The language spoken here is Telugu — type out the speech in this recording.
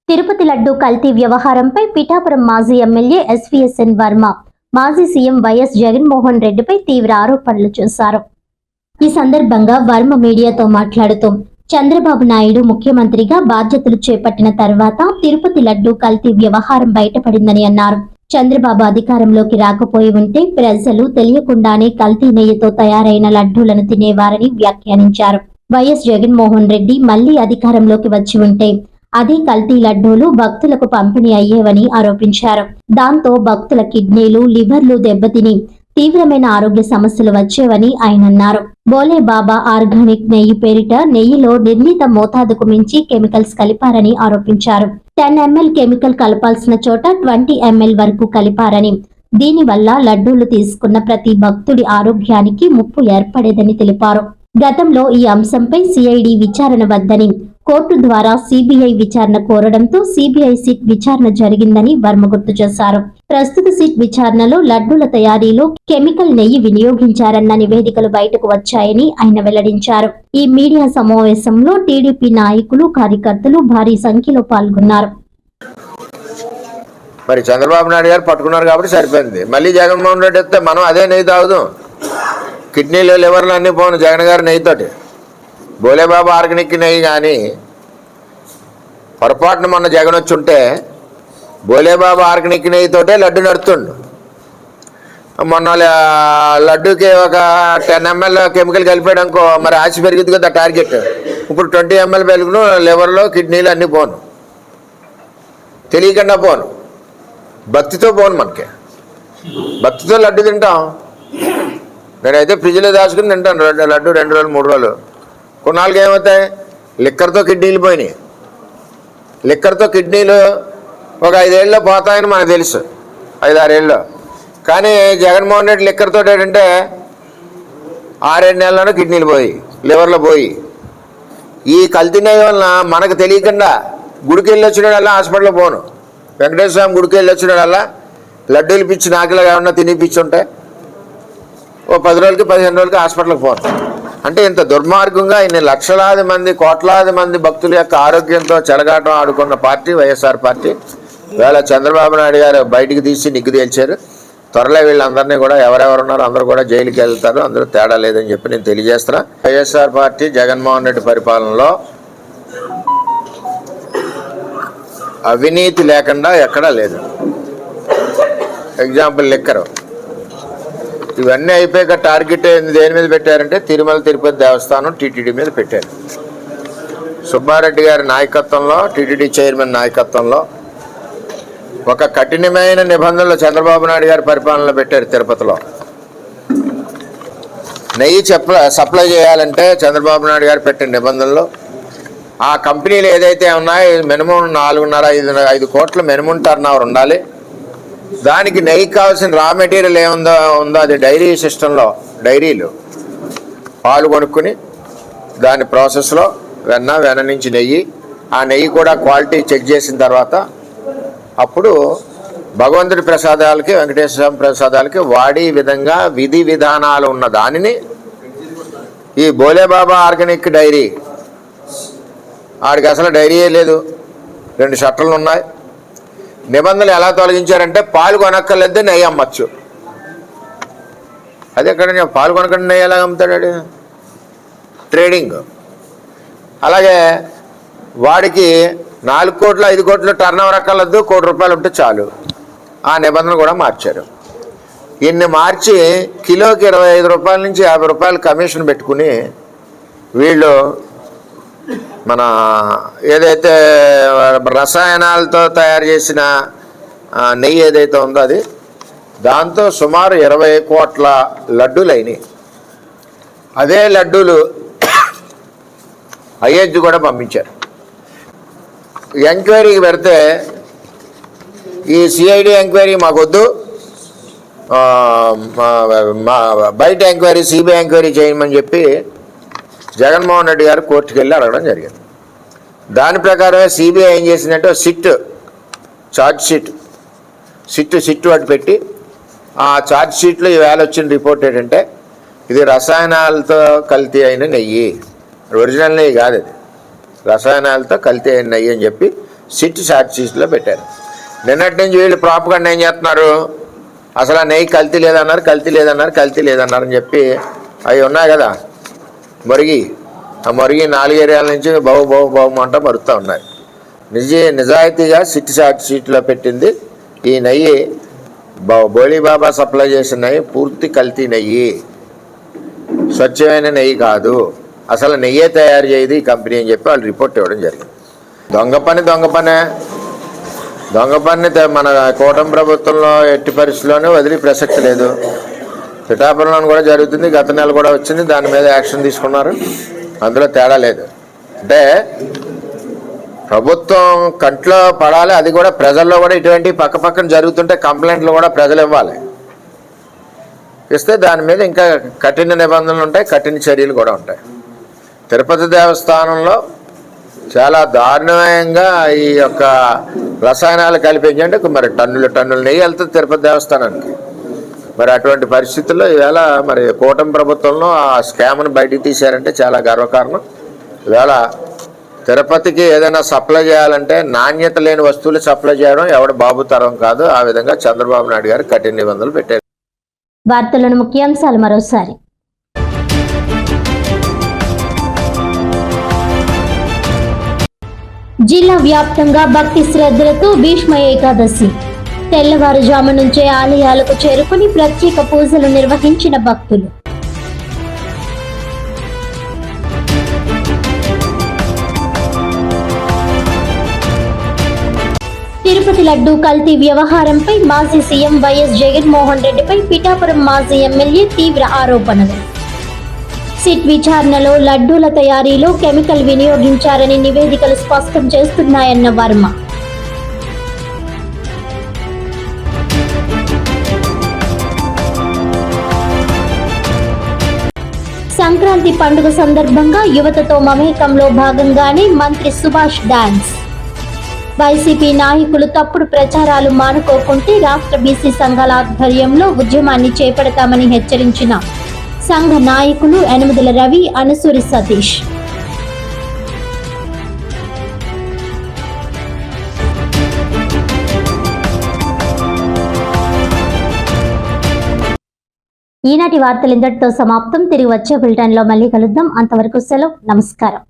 తిరుపతి లడ్డు కల్తీ వ్యవహారంపై పిఠాపురం మాజీ ఎమ్మెల్యే ఎస్వీఎస్ఎన్ వర్మ మాజీ సీఎం వైఎస్ జగన్మోహన్ రెడ్డిపై తీవ్ర ఆరోపణలు చేశారు. ఈ సందర్భంగా వర్మ మీడియాతో మాట్లాడుతూ చంద్రబాబు నాయుడు ముఖ్యమంత్రిగా బాధ్యతలు చేపట్టిన తర్వాత తిరుపతి లడ్డు కల్తీ వ్యవహారం బయటపడిందని అన్నారు. చంద్రబాబు అధికారంలోకి రాకపోయి ఉంటే ప్రజలు తెలియకుండానే కల్తీ నెయ్యితో తయారైన లడ్డూలను తినేవారని వ్యాఖ్యానించారు. వైఎస్ జగన్మోహన్ రెడ్డి మళ్లీ అధికారంలోకి వచ్చి ఉంటే అదే కల్తీ లడ్డూలు భక్తులకు పంపిణీ అయ్యేవని ఆరోపించారు. దాంతో భక్తుల కిడ్నీలు, లివర్లు దెబ్బతిని తీవ్రమైన ఆరోగ్య సమస్యలు వచ్చేవని ఆయన అన్నారు. బోలే బాబా ఆర్గానిక్ నెయ్యి పేరిట నెయ్యిలో నిర్ణీత మోతాదుకు మించి కెమికల్స్ కలిపారని ఆరోపించారు. 10 ml కెమికల్ కలపాల్సిన చోట 20 ml వరకు కలిపారని, దీనివల్ల లడ్డూలు తీసుకున్న ప్రతి భక్తుడి ఆరోగ్యానికి ముప్పు ఏర్పడేదని తెలిపారు. గతంలో ఈ అంశంపై సిఐడి విచారణ వద్దని కోర్టు ద్వారా సిబిఐ విచారణ కోరడంతో సిబిఐ సిట్ విచారణ జరిగిందని వర్మ గుర్తు చేశారు. ప్రస్తుత సిట్ విచారణలో లడ్డూల తయారీలో కెమికల్ నెయ్యి వినియోగించారన్న నివేదికలు బయటకు వచ్చాయని ఆయన వెల్లడించారు. ఈ మీడియా సమావేశంలో టీడీపీ నాయకులు, కార్యకర్తలు భారీ సంఖ్యలో పాల్గొన్నారు. మరి చంద్రబాబు నాయుడు గారు పట్టుకున్నారు కాబట్టి సరిపోయింది. మళ్ళీ జగన్మోహన్ రెడ్డి వస్తే మనం అదే నెయ్యి తాగుదాం. కిడ్నీలు, లివర్లు అన్నీ పోను జగన్ గారి నెయ్యితోటి. బోలేబాబా ఆర్గానిక్ నెయ్యి కానీ పొరపాటున మొన్న జగన్ వచ్చి ఉంటే బోలేబాబా ఆర్గానిక్ నెయ్యితోటే లడ్డు నడుతుండు. మొన్న లడ్డూకి ఒక 10 ml కెమికల్ కలిపాడు అనుకో, మరి ఆశ పెరిగింది కదా టార్గెట్. ఇప్పుడు 20 ml పెరుగును, లివర్లో కిడ్నీలు అన్నీ పోను, తెలియకుండా పోను, భక్తితో పోను. మనకి భక్తితో లడ్డు తింటాం. నేనైతే ఫ్రిడ్జ్లో దాచుకుని తింటాను లడ్డు 2 రోజులు 3 రోజులు. కొన్నాళ్ళకి ఏమవుతాయి, లిక్కర్తో కిడ్నీలు పోయినాయి. లిక్కర్తో కిడ్నీలు ఒక 5 ఏళ్ళలో పోతాయని మనకు తెలుసు, 5-6 ఏళ్ళలో. కానీ జగన్మోహన్ రెడ్డి లిక్కర్తో ఏంటంటే 6-7 నెలల్లోనే కిడ్నీలు పోయి, లివర్లో పోయి. ఈ కల్తీ నెయ్యి వలన మనకు తెలియకుండా గుడికి వెళ్ళి వచ్చినాడల్లా హాస్పిటల్లో పోను. వెంకటేశ్వర స్వామి గుడికి వెళ్ళి వచ్చినాడల్లా లడ్డూలు పిచ్చి నాకులా ఏమన్నా తినిపించి ఉంటాయి. ఓ 10 రోజులకి 15 రోజులకి హాస్పిటల్కి పోను. అంటే ఇంత దుర్మార్గంగా ఇన్ని లక్షలాది మంది, కోట్లాది మంది భక్తుల యొక్క ఆరోగ్యంతో చెలగాటం ఆడుకున్న పార్టీ వైఎస్ఆర్ పార్టీ. వేళ చంద్రబాబు నాయుడు గారు బయటికి తీసి నిగ్గు తేల్చారు. త్వరలో వీళ్ళందరినీ కూడా ఎవరెవరు ఉన్నారో అందరూ కూడా జైలుకి వెళ్తారు, అందరూ తేడా లేదని చెప్పి నేను తెలియజేస్తున్నా. వైఎస్ఆర్ పార్టీ జగన్మోహన్ రెడ్డి పరిపాలనలో అవినీతి లేకుండా ఎక్కడా లేదు. Example liquor. ఇవన్నీ అయిపోయాక టార్గెట్ దేని మీద పెట్టారంటే తిరుమల తిరుపతి దేవస్థానం టీటీడీ మీద పెట్టారు. సుబ్బారెడ్డి గారి నాయకత్వంలో, టీటీడీ చైర్మన్ నాయకత్వంలో ఒక కఠినమైన నిబంధనలు చంద్రబాబు నాయుడు గారి పరిపాలనలో పెట్టారు. తిరుపతిలో నెయ్యి సప్లై చేయాలంటే చంద్రబాబు నాయుడు గారు పెట్టిన నిబంధనలు, ఆ కంపెనీలు ఏదైతే ఉన్నాయో మినిమం 4.5 కోట్ల మినిమం టర్న్ ఓవర్ ఉండాలి. దానికి నెయ్యికి కావాల్సిన రా మెటీరియల్ ఏముందో అది డైరీ సిస్టంలో, డైరీలు పాలు కొనుక్కుని దాని ప్రాసెస్లో వెన్న నుంచి నెయ్యి, ఆ నెయ్యి కూడా క్వాలిటీ చెక్ చేసిన తర్వాత అప్పుడు భగవంతుడి ప్రసాదాలకి, వెంకటేశ్వర స్వామి ప్రసాదాలకి వాడి విధంగా విధి విధానాలు ఉన్న దానిని ఈ బోలేబాబా ఆర్గానిక్ డైరీ, ఆడికి అసలు డైరీయే లేదు, 2 షట్టర్లు ఉన్నాయి. నిబంధనలు ఎలా తొలగించారంటే పాలు కొనక్కర్లేదు, నెయ్యి అమ్మచ్చు. అది ఎక్కడ పాలు కొనకుండా నెయ్యి ఎలా అమ్ముతాడు? ట్రేడింగ్. అలాగే వాడికి 4 కోట్లు 5 కోట్లు టర్న్ ఓవర్ అక్కర్లేదు, 1 కోటి రూపాయలు ఉంటే చాలు. ఆ నిబంధన కూడా మార్చారు. ఇన్ని మార్చి కిలోకి 25 రూపాయల నుంచి 50 రూపాయలు కమిషన్ పెట్టుకుని వీళ్ళు మన ఏదైతే రసాయనాలతో తయారు చేసిన నెయ్యి ఏదైతే ఉందో అది, దాంతో సుమారు 20 కోట్ల లడ్డూలు అయినాయి. అదే లడ్డూలు అయోధ్య కూడా పంపించారు. ఎంక్వైరీకి పెడితే ఈ సిఐడి ఎంక్వైరీ మాకొద్దు, బయట ఎంక్వైరీ సిబిఐ ఎంక్వైరీ చేయమని చెప్పి జగన్మోహన్ రెడ్డి గారు కోర్టుకు వెళ్ళి అడగడం జరిగింది. దాని ప్రకారమే సిబిఐ ఏం చేసిందంటే ఛార్జ్ షీట్ అటు పెట్టి ఆ ఛార్జ్ షీట్లో ఈవేళ వచ్చిన రిపోర్ట్ ఏంటంటే ఇది రసాయనాలతో కల్తీ అయిన నెయ్యి, ఒరిజినల్ నెయ్యి కాదు, అది రసాయనాలతో కల్తీ అయిన నెయ్యి అని చెప్పి సిట్ షార్ట్ షీట్లో పెట్టారు. నిన్నటి నుంచి వీళ్ళు ప్రాపగండా ఏం చేస్తున్నారు, అసలు ఆ నెయ్యి కల్తీ లేదన్నారు, కల్తీ లేదన్నారు, కల్తీ లేదన్నారు అని చెప్పి అవి ఉన్నాయి కదా మరిగి, ఆ మరిగి 4 ఏరియాల నుంచి బావుమంట మరుగుతూ ఉన్నాయి. నిజాయితీగా సిట్ షార్ట్ షీట్లో పెట్టింది ఈ నెయ్యి బోళీబాబా సప్లై చేసిన నెయ్యి పూర్తి కల్తీ నెయ్యి, స్వచ్ఛమైన నెయ్యి కాదు, అసలు నెయ్యే తయారు చేయదు ఈ కంపెనీ అని చెప్పి వాళ్ళు రిపోర్ట్ ఇవ్వడం జరిగింది. దొంగ పని మన కూటమి ప్రభుత్వంలో ఎట్టి పరిస్థితుల్లోనే వదిలే ప్రసక్తి లేదు. పిఠాపురంలో కూడా జరుగుతుంది, గత నెల కూడా వచ్చింది, దాని మీద యాక్షన్ తీసుకున్నారు, అందులో తేడా లేదు. అంటే ప్రభుత్వం కంట్లో పడాలి, అది కూడా ప్రజల్లో కూడా ఇటువంటి పక్కన జరుగుతుంటే కంప్లైంట్లు కూడా ప్రజలు ఇవ్వాలి, ఇస్తే దాని మీద ఇంకా కఠిన నిబంధనలు ఉంటాయి, కఠిన చర్యలు కూడా ఉంటాయి. తిరుపతి దేవస్థానంలో చాలా దారుణంగా ఈ యొక్క రసాయనాలు కల్పించండి, మరి టన్నుల నెయ్యి వెళ్తుంది తిరుపతి దేవస్థానానికి. మరి అటువంటి పరిస్థితుల్లో ఈవేళ మరి కూటమి ప్రభుత్వంలో ఆ స్కామ్ను బయటికి తీశారంటే చాలా గర్వకారణం. ఈవేళ తిరుపతికి ఏదైనా సప్లై చేయాలంటే నాణ్యత లేని వస్తువులు సప్లై చేయడం ఎవడు బాబు తరం కాదు. ఆ విధంగా చంద్రబాబు నాయుడు గారు కఠిన నిబంధనలు పెట్టారు. వార్తలను ముఖ్యాంశాలు మరోసారి. జిల్లా వ్యాప్తంగా భక్తి శ్రద్ధలతో భీష్మ ఏకాదశి. తెల్లవారుజాము నుంచే ఆలయాలకు చేరుకుని ప్రత్యేక పూజలు నిర్వహించిన భక్తులు. తిరుపతి లడ్డూ కల్తీ వ్యవహారంపై మాజీ సీఎం వైఎస్ జగన్మోహన్ రెడ్డిపై పిఠాపురం మాజీ ఎమ్మెల్యే తీవ్ర ఆరోపణలు. సిట్ విచారణలో లడ్డూల తయారీలో కెమికల్ వినియోగించారని నివేదికలు స్పష్టం చేస్తున్నాయన్న వర్మ. సంక్రాంతి పండుగ సందర్భంగా యువతతో మమేకంలో భాగంగానే మంత్రి సుభాష్ డాన్స్. వైసీపీ నాయకులు తప్పుడు ప్రచారాలు మానుకోకుంటే రాష్ట్ర బీసీ సంఘాల ఆధ్వర్యంలో ఉద్యమాన్ని చేపడతామని హెచ్చరించిన సంఘ నాయకులు యనమదుల రవి, అనసూరి సతీష్. ఈనాటి వార్తలు ఇంతటితో సమాప్తం. తిరిగి వచ్చే బులెటిన్లో మళ్ళీ కలుద్దాం. అంతవరకు సెలవు, నమస్కారం.